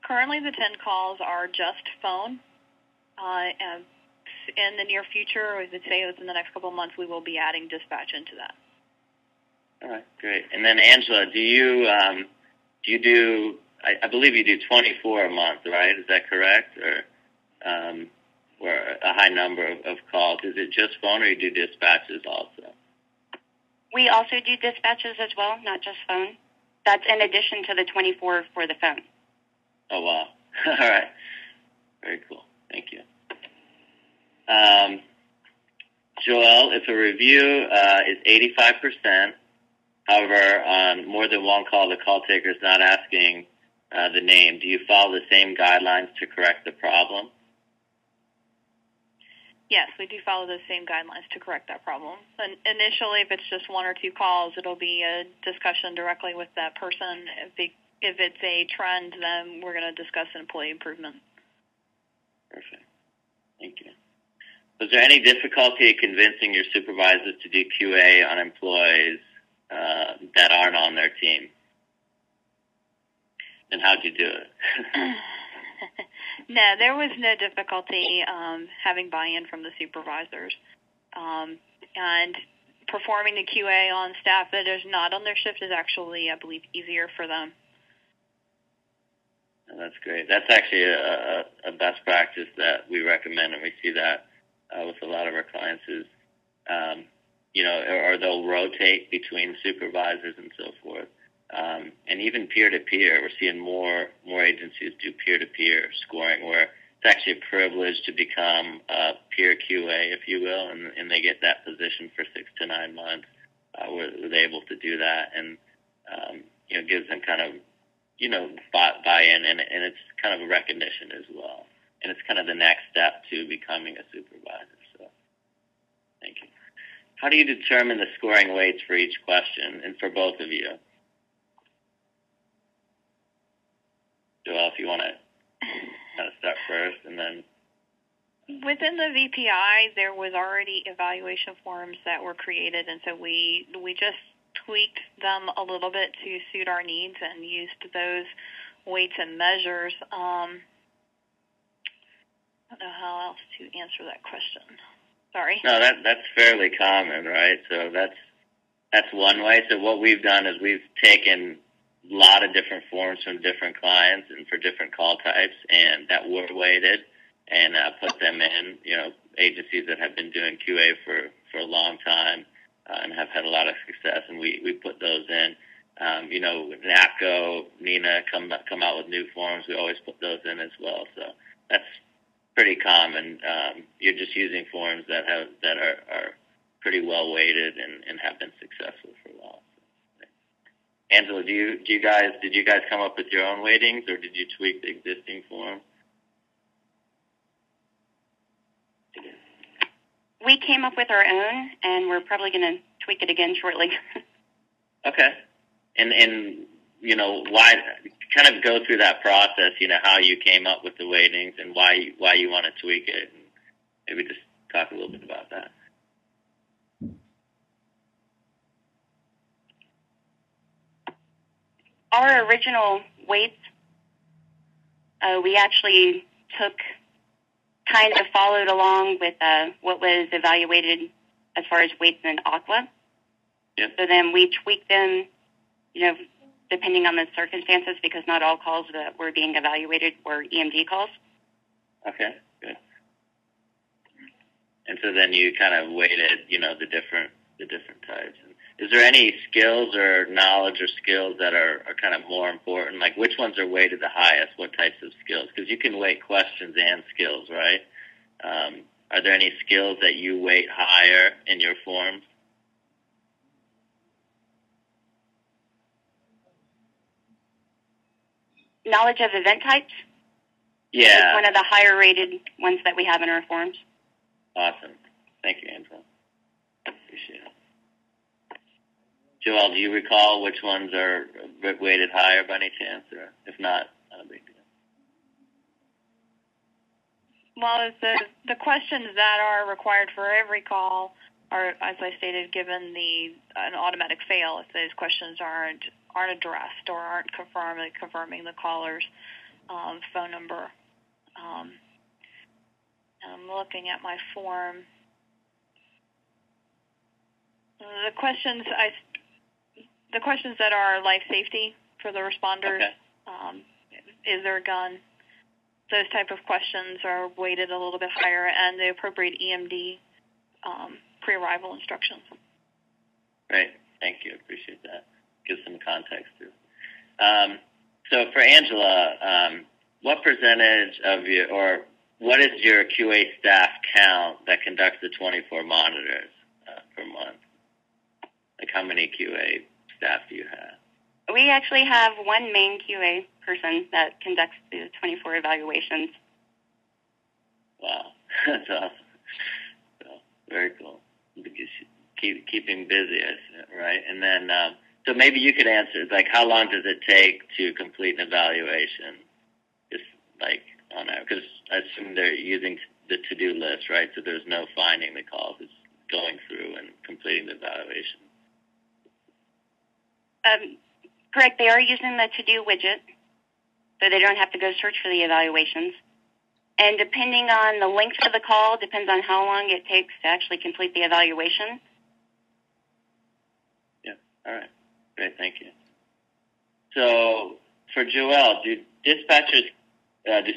Currently, the 10 calls are just phone. And in the near future, I would say within the next couple of months, we will be adding dispatch into that. All right, great. And then, Angela, do you do? I believe you do 24 a month, right? Is that correct, or a high number of calls? Is it just phone, or you do dispatches also? We also do dispatches as well, not just phone. That's in addition to the 24 for the phone. Oh, wow. All right. Very cool. Thank you. Joelle, if a review is 85%, however, on more than one call, the call taker is not asking the name, do you follow the same guidelines to correct the problem? Yes, we do follow those same guidelines to correct that problem. And initially, if it's just 1 or 2 calls, it'll be a discussion directly with that person. If it's a trend, then we're going to discuss employee improvement. Perfect. Thank you. Was there any difficulty convincing your supervisors to do QA on employees that aren't on their team? And how'd you do it? No, there was no difficulty having buy-in from the supervisors. And performing the QA on staff that is not on their shift is actually, I believe, easier for them. That's great. That's actually a best practice that we recommend, and we see that with a lot of our clients is, or they'll rotate between supervisors and so forth. And even peer-to-peer, we're seeing more agencies do peer-to-peer scoring, where it's actually a privilege to become a peer QA, if you will, and they get that position for 6 to 9 months, where they're able to do that, and gives them kind of buy-in, and it's kind of a recognition as well, and it's kind of the next step to becoming a supervisor. So, thank you. How do you determine the scoring weights for each question, and for both of you? Joelle, if you want to kind of start first, and then... Within the VPI, there was already evaluation forms that were created, and so we just tweaked them a little bit to suit our needs and used those weights and measures. I don't know how else to answer that question. Sorry. No, that's fairly common, right? So that's one way. So what we've done is we've taken a lot of different forms from different clients and for different call types, and that were weighted, and put them in, agencies that have been doing QA for a long time and have had a lot of success, and we put those in. APCO, Nina come out with new forms. We always put those in as well. So that's pretty common. You're just using forms that are pretty well weighted and have been successful for a while. So, Angela, did you guys come up with your own weightings, or did you tweak the existing form? We came up with our own, and we're probably going to tweak it again shortly. Okay. and why, kind of go through that process, how you came up with the weightings and why you want to tweak it, and maybe just talk a little bit about that. Our original weights, we actually kind of followed along with what was evaluated as far as weights in AQUA. Yep. So then we tweaked them, depending on the circumstances, because not all calls that were being evaluated were EMD calls. Okay, good. And so then you kind of weighted, the different types. Is there any skills or knowledge or skills that are kind of more important? Like, which ones are weighted the highest? What types of skills? Because you can weight questions and skills, right? Are there any skills that you weight higher in your forms? Knowledge of event types? Yeah. It's one of the higher rated ones that we have in our forms. Awesome. Thank you, Angela. Appreciate it. Joelle, do you recall which ones are weighted higher by any chance? Or if not a big deal. Well, the questions that are required for every call are, as I stated, given an automatic fail if those questions aren't addressed or aren't confirming the caller's phone number. I'm looking at my form. The questions that are life safety for the responders. Okay. Is there a gun? Those type of questions are weighted a little bit higher, and the appropriate EMD pre-arrival instructions. Great. Thank you. Appreciate that. Give some context too. So for Angela, what percentage of what is your QA staff count that conducts the 24 monitors per month? Like, how many QA staff do you have? We actually have one main QA person that conducts the 24 evaluations. Wow, that's awesome. So, very cool. Keeping busy, right? And then, so maybe you could answer, like, how long does it take to complete an evaluation? Just like on average, because I assume they're using the to-do list, right? So there's no finding the calls; it's going through and completing the evaluation. Correct. They are using the to-do widget, so they don't have to go search for the evaluations. And depending on the length of the call, depends on how long it takes to actually complete the evaluation. Yeah. All right. Great. Thank you. So for Joelle, do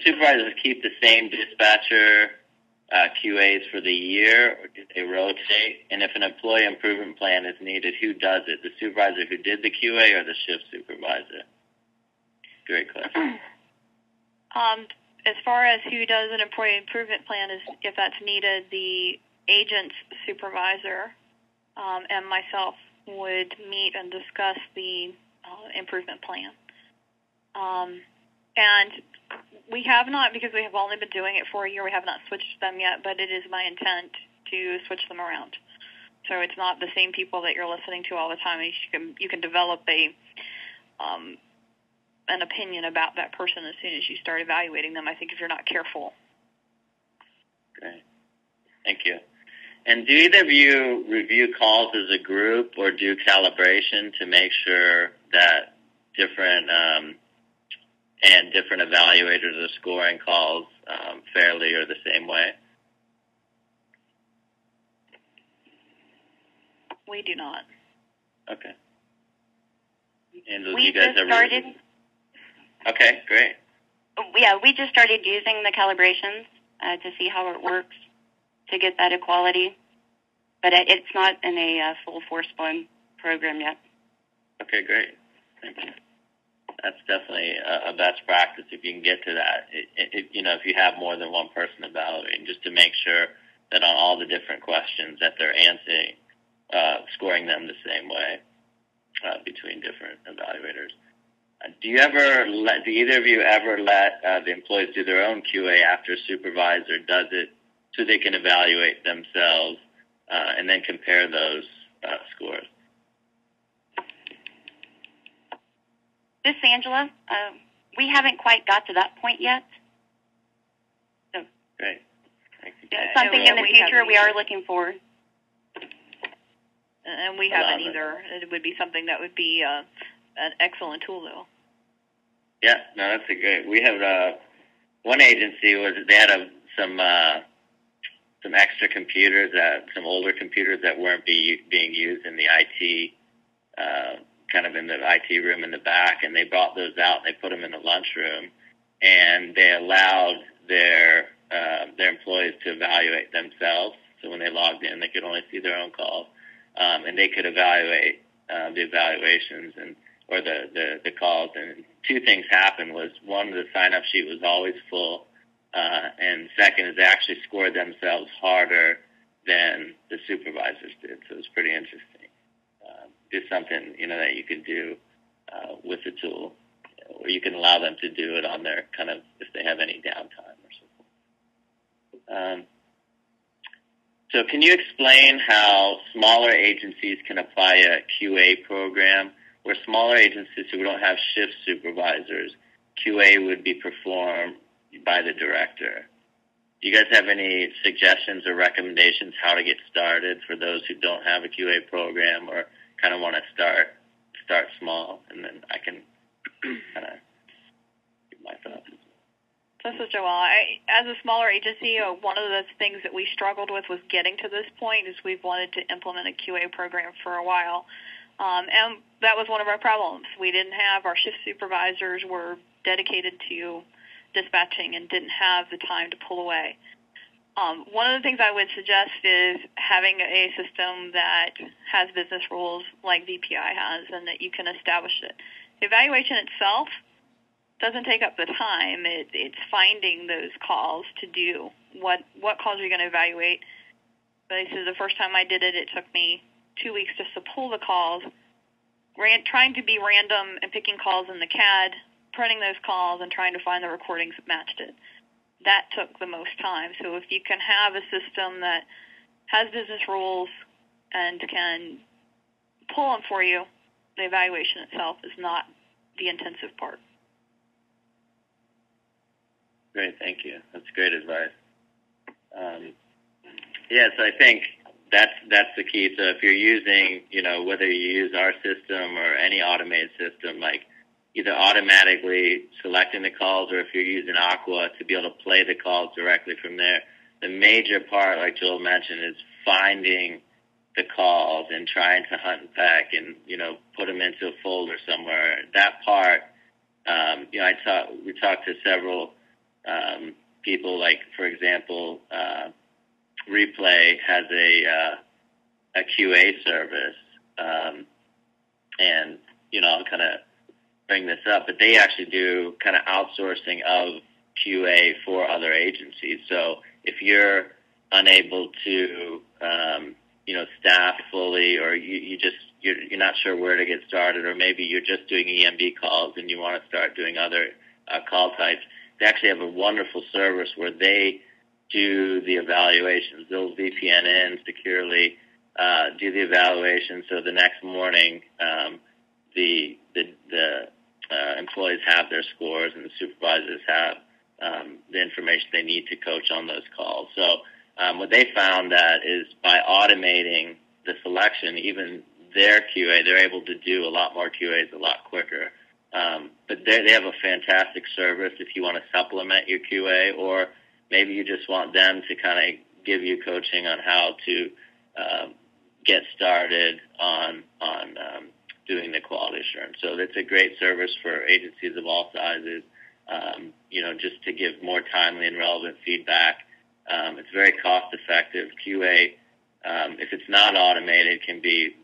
supervisors keep the same dispatcher QAs for the year, or do they rotate? And if an employee improvement plan is needed, who does it? The supervisor who did the QA or the shift supervisor? Great question. As far as who does an employee improvement plan, is if that's needed, the agent's supervisor and myself would meet and discuss the improvement plan. And we have not, because we have only been doing it for a year, we have not switched them yet, but it is my intent to switch them around. So it's not the same people that you're listening to all the time. You can develop an opinion about that person as soon as you start evaluating them, I think, if you're not careful. Great. Thank you. And do either of you review calls as a group or do calibration to make sure that different evaluators are scoring calls fairly or the same way? We do not. Okay. And you guys ever started? Okay, great. Yeah, we just started using the calibrations to see how it works to get that equality, but it's not in a full force-blown program yet. Okay, great. Thank you. That's definitely a best practice if you can get to that. If you have more than one person evaluating, just to make sure that on all the different questions that they're answering, scoring them the same way between different evaluators. Do either of you ever let the employees do their own QA after a supervisor does it so they can evaluate themselves and then compare those scores? This is Angela. We haven't quite got to that point yet. So, great. Something in the future we are looking for. And we haven't either. It would be something that would be an excellent tool, though. Yeah, no, that's a great. We have one agency they had some extra computers, some older computers that weren't being used in the IT, kind of in the IT room in the back, and they brought those out and they put them in the lunchroom, and they allowed their employees to evaluate themselves. So when they logged in, they could only see their own calls, and they could evaluate the evaluations or the calls. And two things happened: was one, the sign-up sheet was always full, and second is they actually scored themselves harder than the supervisors did. So it was pretty interesting. Just something that you could do with the tool, or you can allow them to do it on their kind of if they have any downtime or something. So can you explain how smaller agencies can apply a QA program? Where smaller agencies who don't have shift supervisors, QA would be performed by the director. Do you guys have any suggestions or recommendations how to get started for those who don't have a QA program or kind of want to start small? And then I can kind of give my thoughts. This is Joelle. As a smaller agency, one of the things that we struggled with was getting to this point is we've wanted to implement a QA program for a while. And that was one of our problems. We didn't have our shift supervisors were dedicated to dispatching and didn't have the time to pull away. One of the things I would suggest is having a system that has business rules like VPI has and that you can establish it. The evaluation itself doesn't take up the time. It's finding those calls to do. What calls are you going to evaluate? But this is the first time I did it. It took me 2 weeks just to pull the calls, trying to be random and picking calls in the CAD, printing those calls, and trying to find the recordings that matched it. That took the most time. So if you can have a system that has business rules and can pull them for you, the evaluation itself is not the intensive part. Great, thank you. That's great advice. Yes, I think that's the key. So if you're using, whether you use our system or any automated system, like either automatically selecting the calls or if you're using Aqua to be able to play the calls directly from there, the major part, like Joel mentioned, is finding the calls and trying to hunt and peck and, put them into a folder somewhere. That part, we talked to several people, like, for example, Replay has a QA service, and, I'll kind of bring this up, but they actually do kind of outsourcing of QA for other agencies. So if you're unable to, staff fully, or you're not sure where to get started, or maybe you're just doing EMB calls and you want to start doing other call types, they actually have a wonderful service where they do the evaluations. They'll VPN in securely, do the evaluation, so the next morning the employees have their scores and the supervisors have the information they need to coach on those calls. So what they found that is by automating the selection, even their QA, they're able to do a lot more QAs a lot quicker. But they have a fantastic service if you want to supplement your QA, or maybe you just want them to kind of give you coaching on how to get started on doing the quality assurance. So it's a great service for agencies of all sizes, just to give more timely and relevant feedback. It's very cost effective. QA, if it's not automated, can be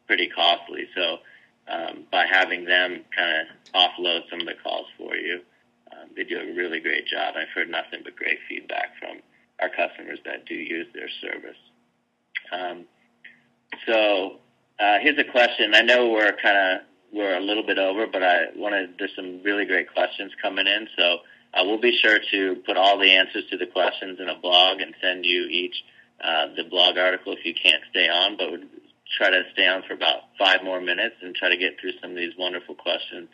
pretty costly. So by having them kind of offload some of the calls for you, they do a really great job. I've heard nothing but great feedback from our customers that do use their service. So here's a question. I know we're a little bit over, but there's some really great questions coming in. So we'll be sure to put all the answers to the questions in a blog and send you each the blog article if you can't stay on. But would try to stay on for about 5 more minutes and try to get through some of these wonderful questions.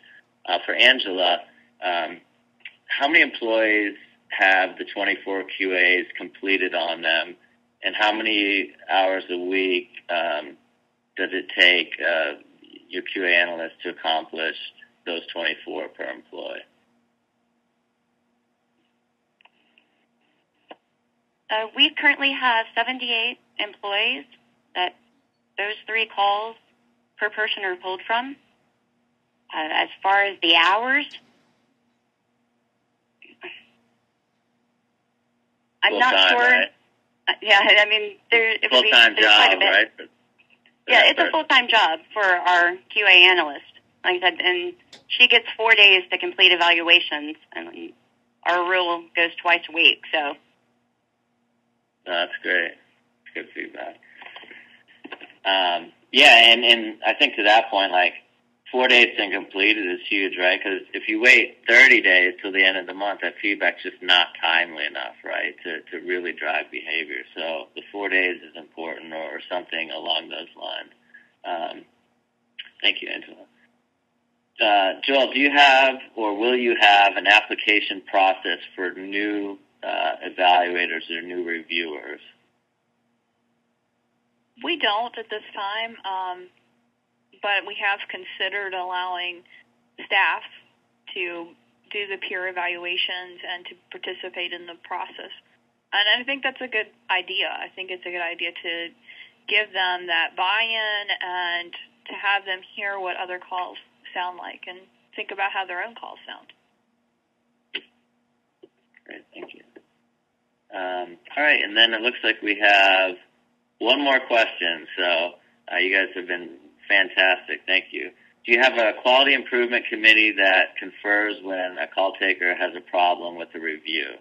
For Angela, how many employees have the 24 QAs completed on them, and how many hours a week does it take your QA analyst to accomplish those 24 per employee? We currently have 78 employees that those 3 calls per person are pulled from. As far as the hours, I'm not sure. Right? Yeah, I mean, it would be full-time job, right? Yeah, it's a full-time job for our QA analyst. Like I said, and she gets 4 days to complete evaluations, and our rule goes twice a week. So that's great. Good feedback. Yeah, and I think to that point, like 4 days to complete it is huge, right? Because if you wait 30 days till the end of the month, that feedback's just not timely enough, right, to really drive behavior. So the 4 days is important, or something along those lines. Thank you, Angela. Joel, do you have, or will you have, an application process for new evaluators or new reviewers? We don't at this time, but we have considered allowing staff to do the peer evaluations and to participate in the process. And I think that's a good idea. I think it's a good idea to give them that buy-in and to have them hear what other calls sound like and think about how their own calls sound. Great, thank you. All right, and then it looks like we have one more question. So you guys have been fantastic. Thank you. Do you have a quality improvement committee that confers when a call taker has a problem with the review?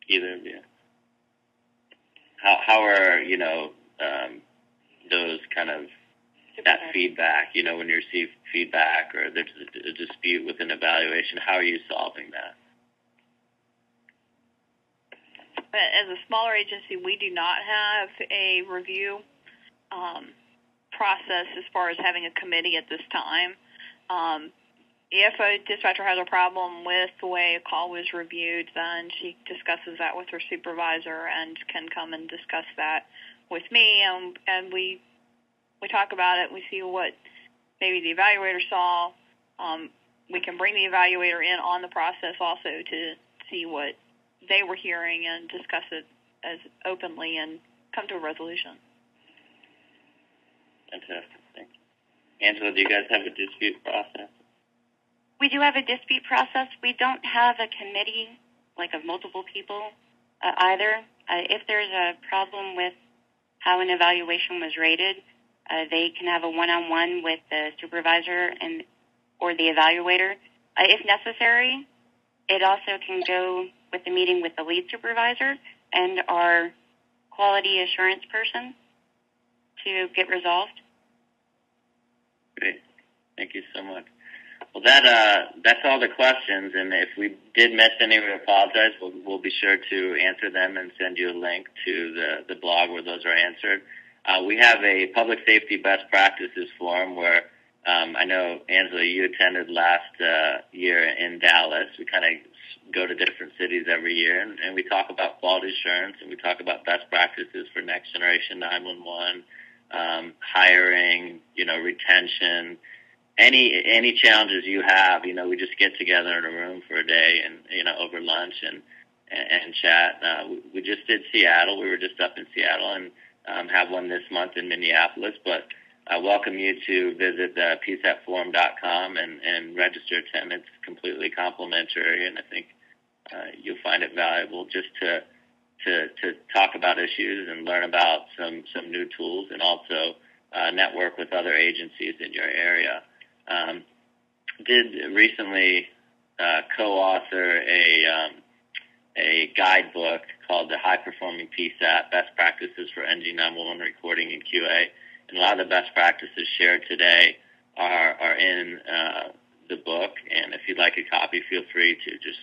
Either of you. How are, those kind of, that feedback, when you receive feedback or there's a dispute with an evaluation, how are you solving that? As a smaller agency, we do not have a review process as far as having a committee at this time. If a dispatcher has a problem with the way a call was reviewed, then she discusses that with her supervisor and can come and discuss that with me, and we talk about it. We see what maybe the evaluator saw. We can bring the evaluator in on the process also to see what they were hearing and discuss it as openly and come to a resolution. Fantastic. Thank you. Angela, do you guys have a dispute process? We do have a dispute process. We don't have a committee, like of multiple people either. If there's a problem with how an evaluation was rated, they can have a one-on-one with the supervisor or the evaluator. If necessary, it also can go with the meeting with the lead supervisor and our quality assurance person to get resolved. Great. Thank you so much. Well, that's all the questions, and if we did miss any, we apologize. We'll be sure to answer them and send you a link to the blog where those are answered. We have a public safety best practices forum where I know, Angela, you attended last year in Dallas. We kind of go to different cities every year, and we talk about quality assurance, and we talk about best practices for next generation 911, hiring, retention. Any challenges you have, we just get together in a room for a day and, over lunch and chat. We just did Seattle. We were just up in Seattle and have one this month in Minneapolis. But I welcome you to visit psatforum.com and register to them. It's completely complimentary, and I think you'll find it valuable just to talk about issues and learn about some new tools, and also network with other agencies in your area. Did recently co-author a guidebook called the High Performing PSAT Best Practices for NG 911 Recording and QA, and a lot of the best practices shared today are in the book. And if you'd like a copy, feel free to just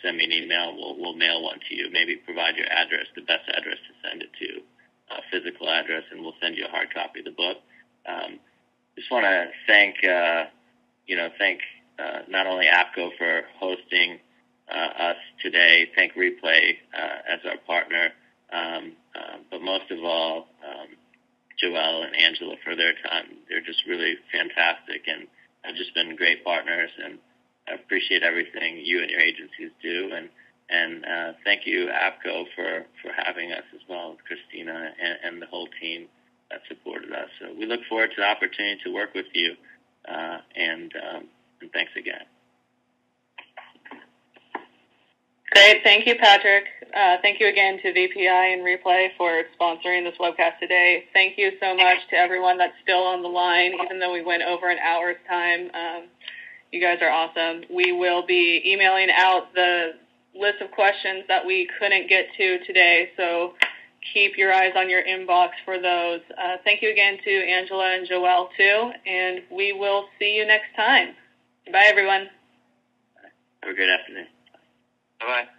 send me an email. We'll mail one to you. Maybe provide your address, the best address to send it to. physical address, and we'll send you a hard copy of the book. Just want to thank not only APCO for hosting us today, thank Replay as our partner, but most of all, Joelle and Angela for their time. They're just really fantastic and have just been great partners, and I appreciate everything you and your agencies do. And thank you, APCO, for having us as well, Christina and the whole team that supported us. So we look forward to the opportunity to work with you, and thanks again. Great. Thank you, Patrick. Thank you again to VPI and Replay for sponsoring this webcast today. Thank you so much to everyone that's still on the line, even though we went over an hour's time. You guys are awesome. We will be emailing out the list of questions that we couldn't get to today, so keep your eyes on your inbox for those. Thank you again to Angela and Joelle, too, and we will see you next time. Bye, everyone. Have a great afternoon. Bye-bye.